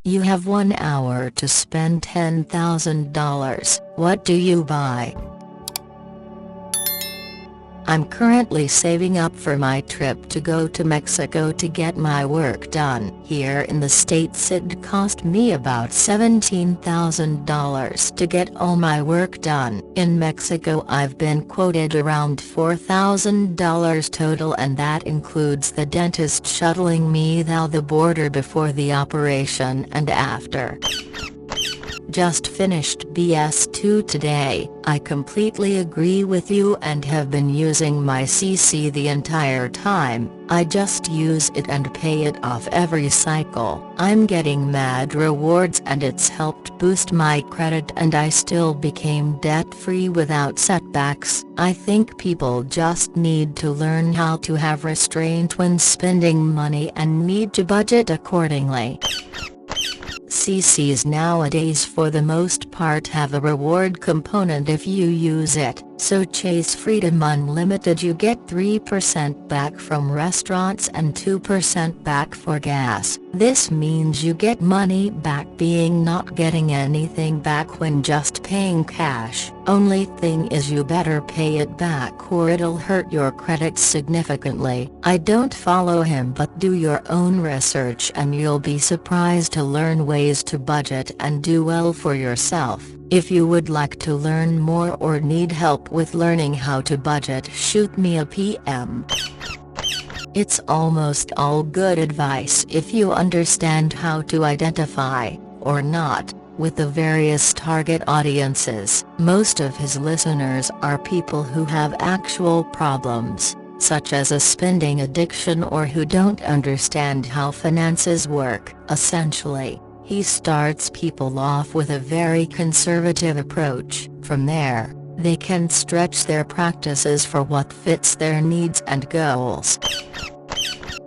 You have 1 hour to spend $10,000. What do you buy? I'm currently saving up for my trip to go to Mexico to get my work done. Here in the States it'd cost me about $17,000 to get all my work done. In Mexico I've been quoted around $4,000 total, and that includes the dentist shuttling me through the border before the operation and after. Just finished BS2 today. I completely agree with you and have been using my CC the entire time. I just use it and pay it off every cycle. I'm getting mad rewards and it's helped boost my credit, and I still became debt-free without setbacks. I think people just need to learn how to have restraint when spending money and need to budget accordingly. CCs nowadays for the most part have a reward component if you use it, so Chase Freedom Unlimited you get 3% back from restaurants and 2% back for gas. This means you get money back being not getting anything back when just paying cash. Only thing is you better pay it back or it'll hurt your credit significantly. I don't follow him, but do your own research and you'll be surprised to learn ways to budget and do well for yourself. If you would like to learn more or need help with learning how to budget, shoot me a PM. It's almost all good advice if you understand how to identify, or not, with the various target audiences. Most of his listeners are people who have actual problems, such as a spending addiction, or who don't understand how finances work. Essentially, he starts people off with a very conservative approach. From there, they can stretch their practices for what fits their needs and goals.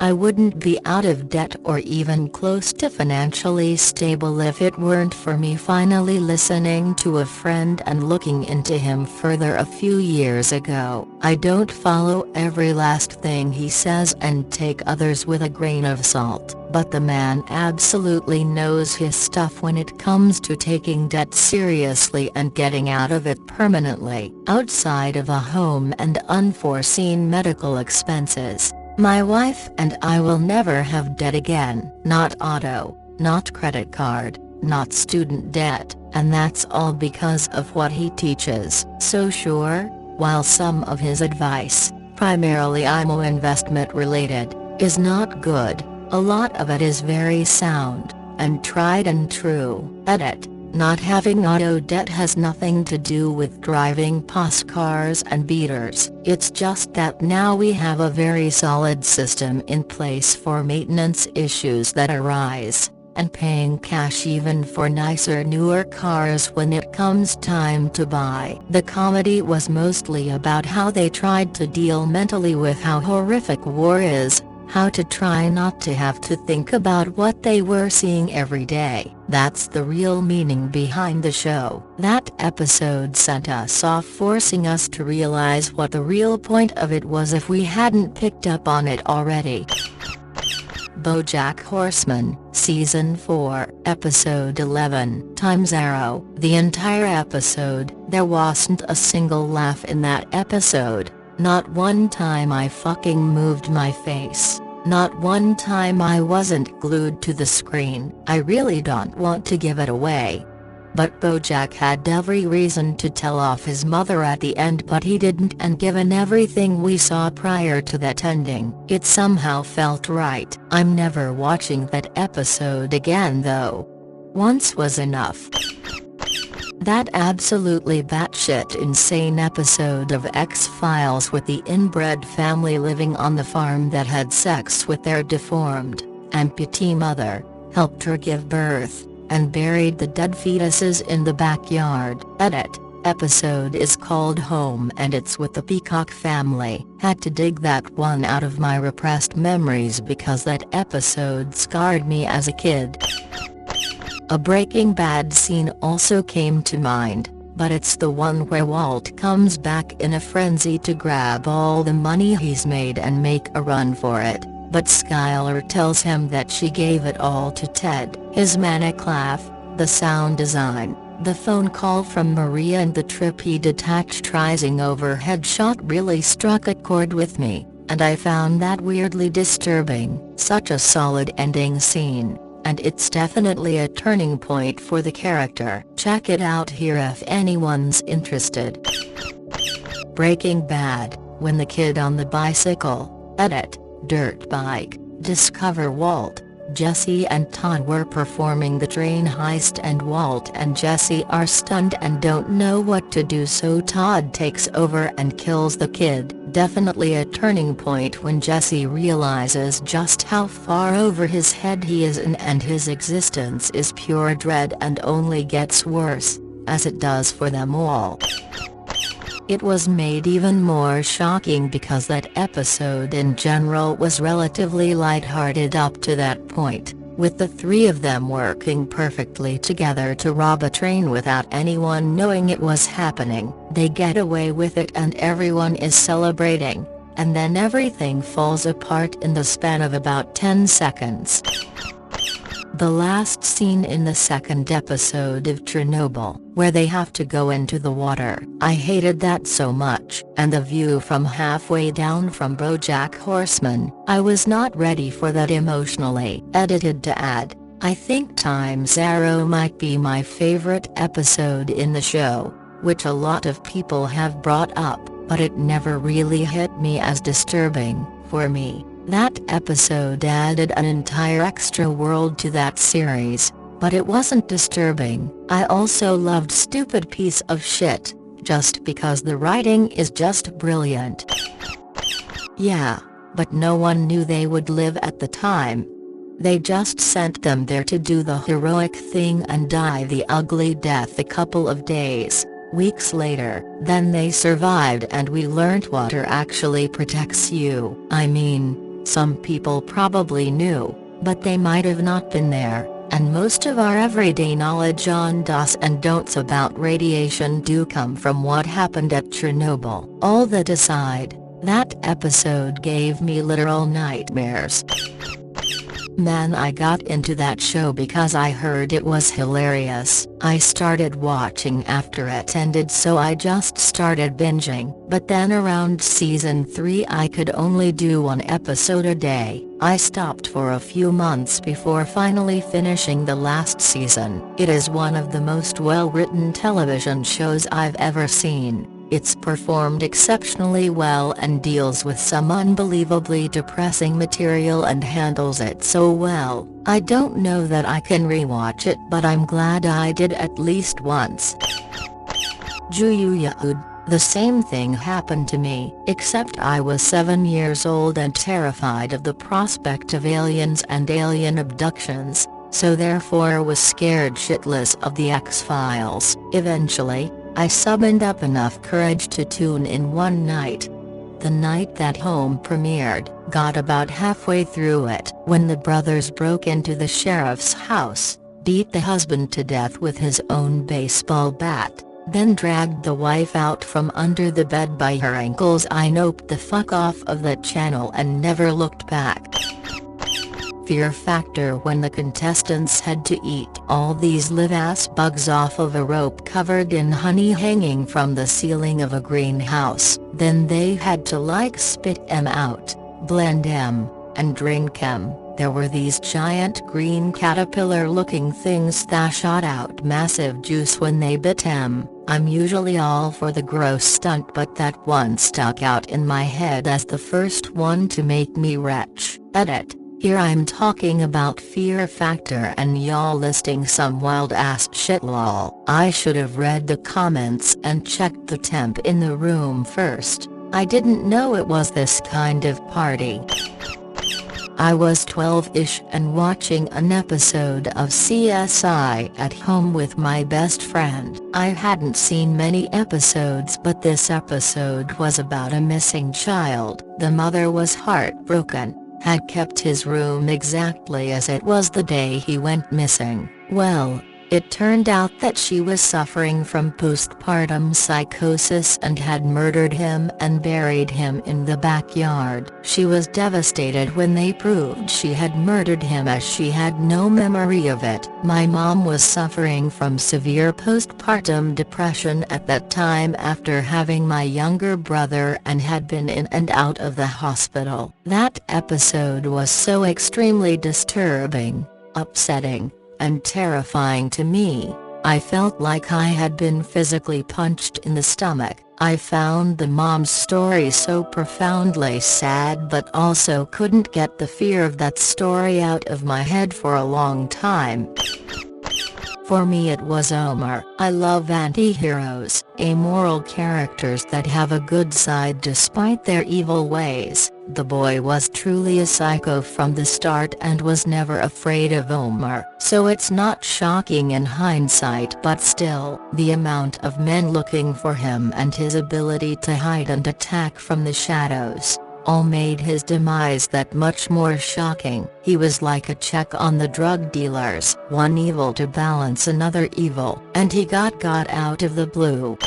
I wouldn't be out of debt or even close to financially stable if it weren't for me finally listening to a friend and looking into him further a few years ago. I don't follow every last thing he says and take others with a grain of salt, but the man absolutely knows his stuff when it comes to taking debt seriously and getting out of it permanently. Outside of a home and unforeseen medical expenses, my wife and I will never have debt again. Not auto, not credit card, not student debt, and that's all because of what he teaches. So sure, while some of his advice, primarily IMO investment related, is not good, a lot of it is very sound, and tried and true. Edit. Not having auto debt has nothing to do with driving posh cars and beaters. It's just that now we have a very solid system in place for maintenance issues that arise, and paying cash even for nicer newer cars when it comes time to buy. The comedy was mostly about how they tried to deal mentally with how horrific war is, how to try not to have to think about what they were seeing every day. That's the real meaning behind the show. That episode sent us off, forcing us to realize what the real point of it was if we hadn't picked up on it already. BoJack Horseman, Season 4, Episode 11, Times Arrow. The entire episode, there wasn't a single laugh in that episode. Not one time I fucking moved my face. Not one time I wasn't glued to the screen. I really don't want to give it away, but BoJack had every reason to tell off his mother at the end, but he didn't, and given everything we saw prior to that ending, it somehow felt right. I'm never watching that episode again though. Once was enough. That absolutely batshit insane episode of X-Files with the inbred family living on the farm that had sex with their deformed, amputee mother, helped her give birth, and buried the dead fetuses in the backyard. Edit. Episode is called Home and it's with the Peacock family. Had to dig that one out of my repressed memories because that episode scarred me as a kid. A Breaking Bad scene also came to mind, but it's the one where Walt comes back in a frenzy to grab all the money he's made and make a run for it. but Skylar tells him that she gave it all to Ted. His manic laugh, the sound design, the phone call from Maria and the trippy detached rising overhead shot really struck a chord with me, and I found that weirdly disturbing. Such a solid ending scene, and it's definitely a turning point for the character. Check it out here if anyone's interested. Breaking Bad, when the kid on the bicycle, edit, dirt bike, discover Walt, Jesse and Todd were performing the train heist and Walt and Jesse are stunned and don't know what to do, so Todd takes over and kills the kid. Definitely a turning point when Jesse realizes just how far over his head he is in, and his existence is pure dread and only gets worse, as it does for them all. It was made even more shocking because that episode in general was relatively lighthearted up to that point, with the three of them working perfectly together to rob a train without anyone knowing it was happening. They get away with it and everyone is celebrating, and then everything falls apart in the span of about 10 seconds. The last scene in the second episode of Chernobyl, where they have to go into the water. I hated that so much. And the view from halfway down from BoJack Horseman. I was not ready for that emotionally. Edited to add, I think Time's Arrow might be my favorite episode in the show, which a lot of people have brought up, but it never really hit me as disturbing. For me, that episode added an entire extra world to that series, but it wasn't disturbing. I also loved Stupid Piece of Shit, just because the writing is just brilliant. Yeah, but no one knew they would live at the time. They just sent them there to do the heroic thing and die the ugly death a couple of days, weeks later. Then they survived and we learnt water actually protects you. I mean, some people probably knew, but they might have not been there, and most of our everyday knowledge on do's and don'ts about radiation do come from what happened at Chernobyl. All that aside, that episode gave me literal nightmares. Man, I got into that show because I heard it was hilarious. I started watching after it ended, so I just started binging. But then around season 3 I could only do one episode a day. I stopped for a few months before finally finishing the last season. It is one of the most well-written television shows I've ever seen. It's performed exceptionally well and deals with some unbelievably depressing material and handles it so well. I don't know that I can rewatch it, but I'm glad I did at least once. Juyuyahud, the same thing happened to me, except I was 7 years old and terrified of the prospect of aliens and alien abductions, so therefore was scared shitless of the X-Files. Eventually, I summoned up enough courage to tune in one night. The night that Home premiered. Got about halfway through it when the brothers broke into the sheriff's house, beat the husband to death with his own baseball bat, then dragged the wife out from under the bed by her ankles. I noped the fuck off of that channel and never looked back. Fear factor when the contestants had to eat all these live-ass bugs off of a rope covered in honey hanging from the ceiling of a greenhouse. Then they had to like spit 'em out, blend 'em, and drink 'em. There were these giant green caterpillar-looking things that shot out massive juice when they bit 'em. I'm usually all for the gross stunt, but that one stuck out in my head as the first one to make me retch. Edit. Here I'm talking about Fear Factor and y'all listing some wild ass shit lol. I should have read the comments and checked the temp in the room first. I didn't know it was this kind of party. I was 12-ish and watching an episode of CSI at home with my best friend. I hadn't seen many episodes, but this episode was about a missing child. The mother was heartbroken, had kept his room exactly as it was the day he went missing. Well, It turned out that she was suffering from postpartum psychosis and had murdered him and buried him in the backyard. She was devastated when they proved she had murdered him, as she had no memory of it. My mom was suffering from severe postpartum depression at that time after having my younger brother and had been in and out of the hospital. That episode was so extremely disturbing, upsetting, and terrifying to me. I felt like I had been physically punched in the stomach. I found the mom's story so profoundly sad, but also couldn't get the fear of that story out of my head for a long time. For me it was Omar. I love anti-heroes, amoral characters that have a good side despite their evil ways. The boy was truly a psycho from the start and was never afraid of Omar. So it's not shocking in hindsight, but still, the amount of men looking for him and his ability to hide and attack from the shadows all made his demise that much more shocking. He was like a check on the drug dealers, one evil to balance another evil, and he got out of the blue.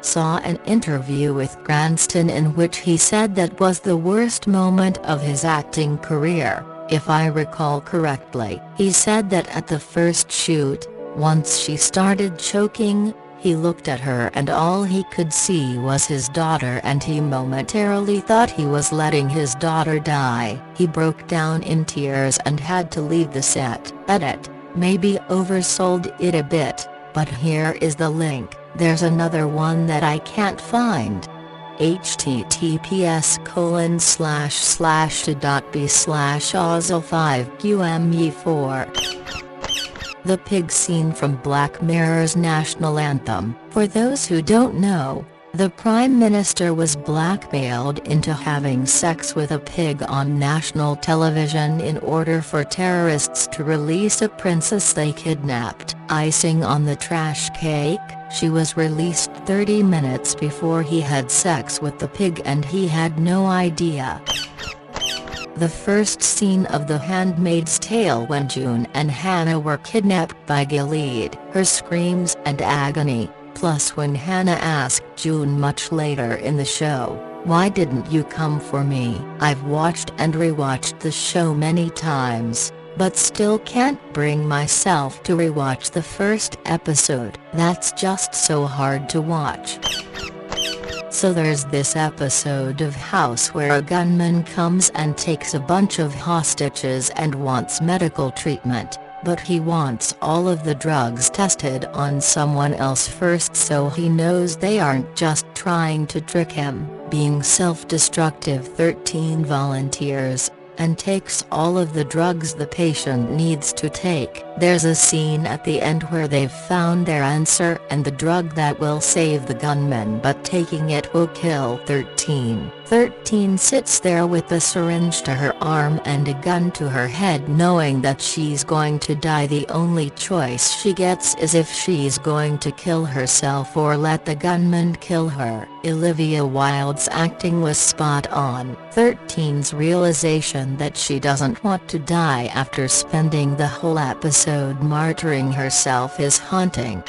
Saw an interview with Cranston in which he said that was the worst moment of his acting career. If I recall correctly, he said that at the first shoot, once she started choking, he looked at her and all he could see was his daughter, and he momentarily thought he was letting his daughter die. He broke down in tears and had to leave the set. Edit, maybe oversold it a bit, but here is the link. There's another one that I can't find. https://to.b/ozil5qme4. The pig scene from Black Mirror's national anthem. For those who don't know, the Prime Minister was blackmailed into having sex with a pig on national television in order for terrorists to release a princess they kidnapped. Icing on the trash cake, she was released 30 minutes before he had sex with the pig and he had no idea. The first scene of The Handmaid's Tale when June and Hannah were kidnapped by Gilead. Her screams and agony, plus when Hannah asked June much later in the show, "Why didn't you come for me?" I've watched and rewatched the show many times, but still can't bring myself to rewatch the first episode. That's just so hard to watch. So there's this episode of House where a gunman comes and takes a bunch of hostages and wants medical treatment, but he wants all of the drugs tested on someone else first so he knows they aren't just trying to trick him. Being self-destructive, 13 volunteers, and takes all of the drugs the patient needs to take. There's a scene at the end where they've found their answer and the drug that will save the gunman, but taking it will kill 13. 13 sits there with a syringe to her arm and a gun to her head, knowing that she's going to die. The only choice she gets is if she's going to kill herself or let the gunman kill her. Olivia Wilde's acting was spot on. 13's realization that she doesn't want to die after spending the whole episode martyring herself is haunting.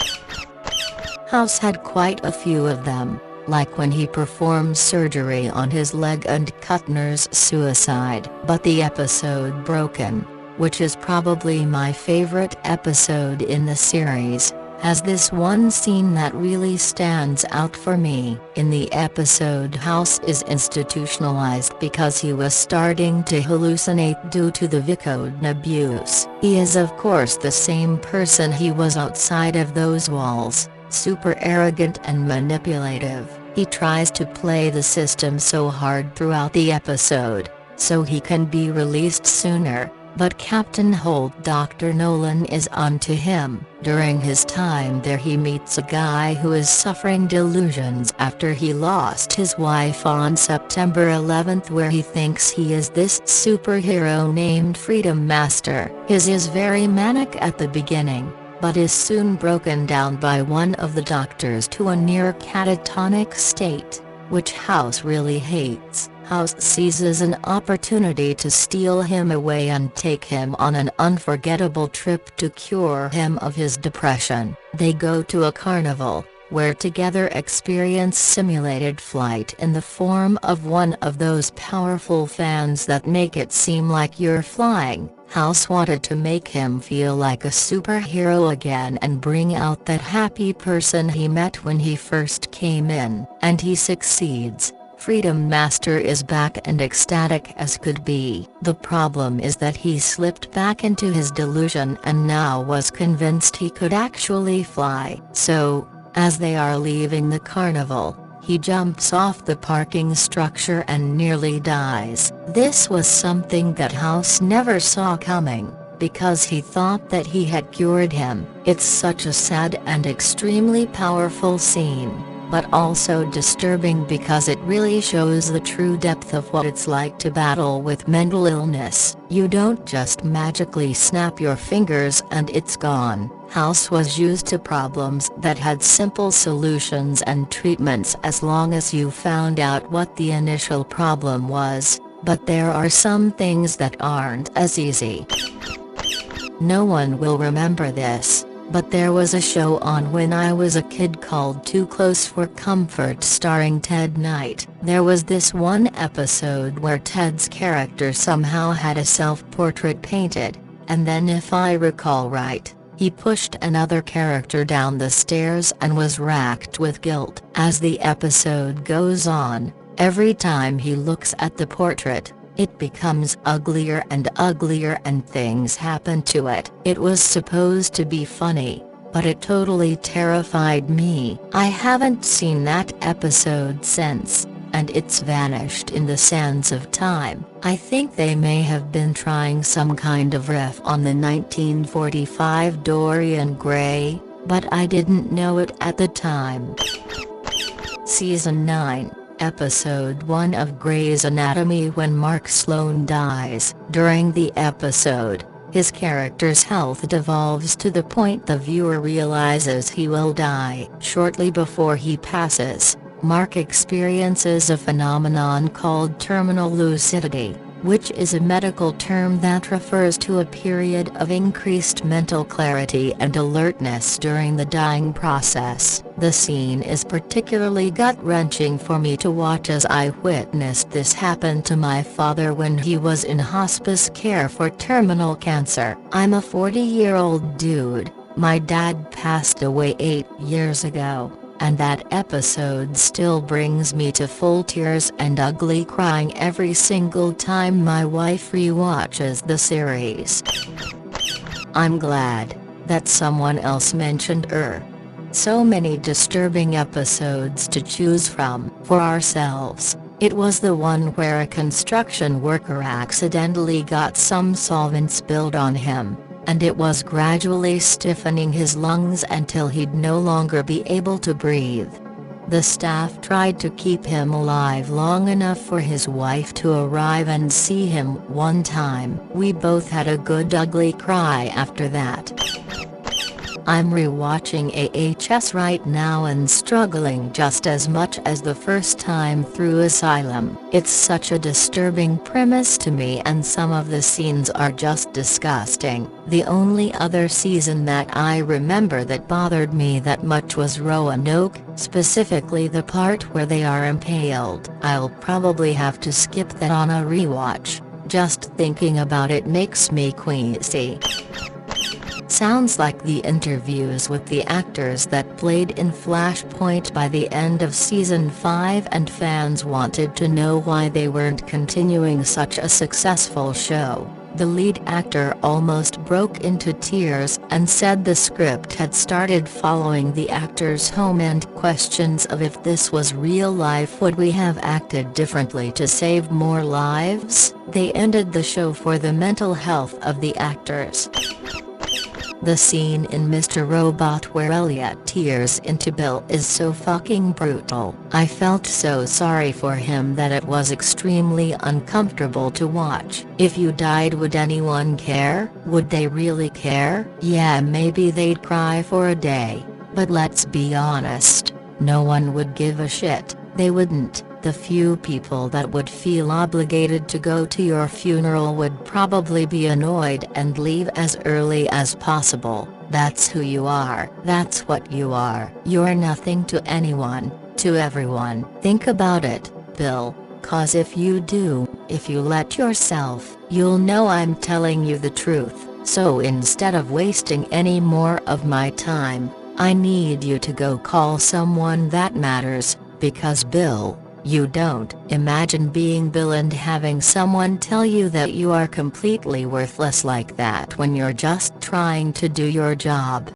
House had quite a few of them, like when he performed surgery on his leg and Kuttner's suicide. But the episode Broken, which is probably my favorite episode in the series, has this one scene that really stands out for me. In the episode, House is institutionalized because he was starting to hallucinate due to the Vicodin abuse. He is of course the same person he was outside of those walls, super arrogant and manipulative. He tries to play the system so hard throughout the episode, so he can be released sooner. But Captain Holt, Dr. Nolan, is onto him. During his time there he meets a guy who is suffering delusions after he lost his wife on September 11th, where he thinks he is this superhero named Freedom Master. His is very manic at the beginning, but is soon broken down by one of the doctors to a near catatonic state, which House really hates. House seizes an opportunity to steal him away and take him on an unforgettable trip to cure him of his depression. They go to a carnival, where together experience simulated flight in the form of one of those powerful fans that make it seem like you're flying. House wanted to make him feel like a superhero again and bring out that happy person he met when he first came in. And he succeeds. Freedom Master is back and ecstatic as could be. The problem is that he slipped back into his delusion and now was convinced he could actually fly. So, as they are leaving the carnival, he jumps off the parking structure and nearly dies. This was something that House never saw coming, because he thought that he had cured him. It's such a sad and extremely powerful scene, but also disturbing because it really shows the true depth of what it's like to battle with mental illness. You don't just magically snap your fingers and it's gone. House was used to problems that had simple solutions and treatments as long as you found out what the initial problem was, but there are some things that aren't as easy. No one will remember this, but there was a show on when I was a kid called Too Close for Comfort starring Ted Knight. There was this one episode where Ted's character somehow had a self-portrait painted, and then if I recall right, he pushed another character down the stairs and was racked with guilt. As the episode goes on, every time he looks at the portrait, it becomes uglier and uglier and things happen to it. It was supposed to be funny, but it totally terrified me. I haven't seen that episode since, and it's vanished in the sands of time. I think they may have been trying some kind of riff on the 1945 Dorian Gray, but I didn't know it at the time. Season 9. Episode 1 of Grey's Anatomy. When Mark Sloan dies. During the episode, his character's health devolves to the point the viewer realizes he will die. Shortly before he passes, Mark experiences a phenomenon called terminal lucidity, which is a medical term that refers to a period of increased mental clarity and alertness during the dying process. The scene is particularly gut-wrenching for me to watch as I witnessed this happen to my father when he was in hospice care for terminal cancer. I'm a 40-year-old dude. My dad passed away 8 years ago, and that episode still brings me to full tears and ugly crying every single time my wife rewatches the series. I'm glad that someone else mentioned her. So many disturbing episodes to choose from. For ourselves, it was the one where a construction worker accidentally got some solvent spilled on him, and it was gradually stiffening his lungs until he'd no longer be able to breathe. The staff tried to keep him alive long enough for his wife to arrive and see him one time. We both had a good ugly cry after that. I'm rewatching AHS right now and struggling just as much as the first time through Asylum. It's such a disturbing premise to me and some of the scenes are just disgusting. The only other season that I remember that bothered me that much was Roanoke, specifically the part where they are impaled. I'll probably have to skip that on a rewatch. Just thinking about it makes me queasy. Sounds like the interviews with the actors that played in Flashpoint by the end of Season 5 and fans wanted to know why they weren't continuing such a successful show. The lead actor almost broke into tears and said the script had started following the actors home and questions of if this was real life would we have acted differently to save more lives. They ended the show for the mental health of the actors. The scene in Mr. Robot where Elliot tears into Bill is so fucking brutal. I felt so sorry for him that it was extremely uncomfortable to watch. If you died, would anyone care? Would they really care? Yeah, maybe they'd cry for a day, but let's be honest, no one would give a shit. They wouldn't. The few people that would feel obligated to go to your funeral would probably be annoyed and leave as early as possible. That's who you are. That's what you are. You're nothing to anyone, to everyone. Think about it, Bill, 'cause if you do, if you let yourself, you'll know I'm telling you the truth. So instead of wasting any more of my time, I need you to go call someone that matters, because Bill, you don't. Imagine being Bill and having someone tell you that you are completely worthless like that when you're just trying to do your job.